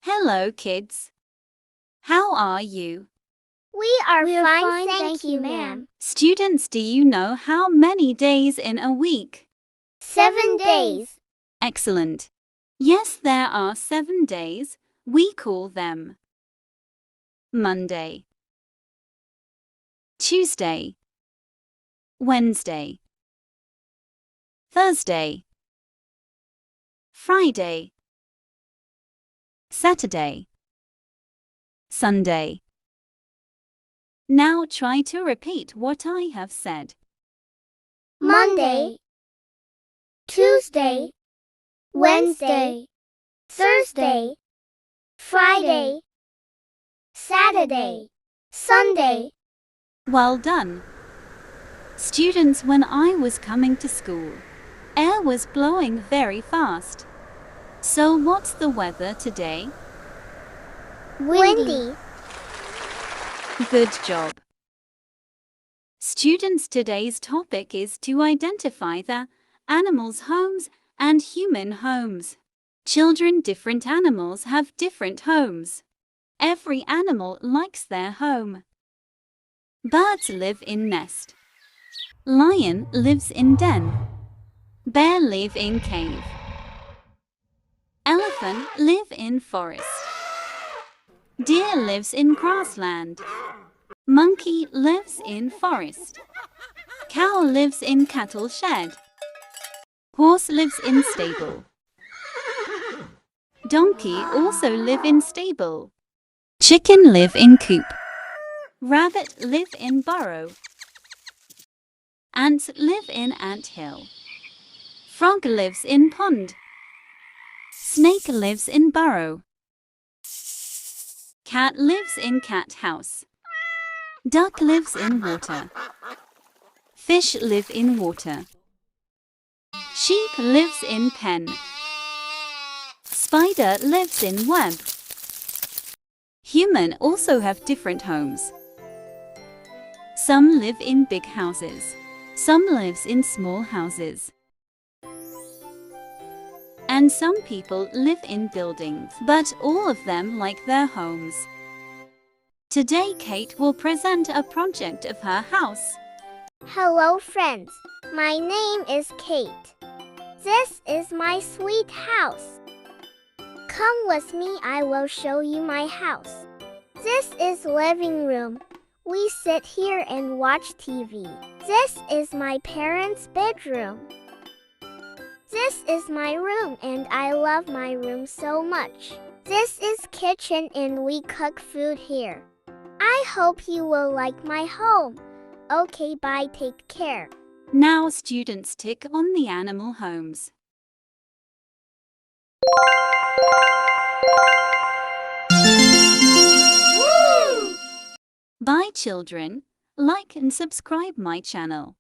Hello, kids. How are you? We're fine, thank you, ma'am. Students, do you know how many days in a week? 7 days. Excellent. Yes, there are 7 days. We call them Monday, Tuesday, Wednesday, Thursday, Friday, Saturday, Sunday. Now try to repeat what I have said. Monday, Tuesday, Wednesday, Thursday, Friday, Saturday, Sunday. Well done. Students, when I was coming to school, air was blowing very fast. So what's the weather today? Windy. Good job. Students, today's topic is to identify the animals' homes and human homes. Children, different animals have different homes. Every animal likes their home. Birds live in nest. Lion lives in den. Bear live in cave. Elephant live in forest. Deer lives in grassland. Monkey lives in forest. Cow lives in cattle shed. Horse lives in stable. Donkey also live in stable. Chicken live in coop. Rabbit live in burrow. Ants live in ant hill. Frog lives in pond. Snake lives in burrow. Cat lives in cat house. Duck lives in water. Fish live in water. Sheep lives in pen. Spider lives in web. Human also have different homes. Some live in big houses. Some lives in small houses. And some people live in buildings, but all of them like their homes. Today Kate will present a project of her house. Hello, friends. My name is Kate. This is my sweet house. Come with me, I will show you my house. This is living room. We sit here and watch TV. This is my parents' bedroom. This is my room and I love my room so much. This is kitchen and we cook food here. I hope you will like my home. Okay, bye, take care. Now students tick on the animal homes. Bye children, like and subscribe my channel.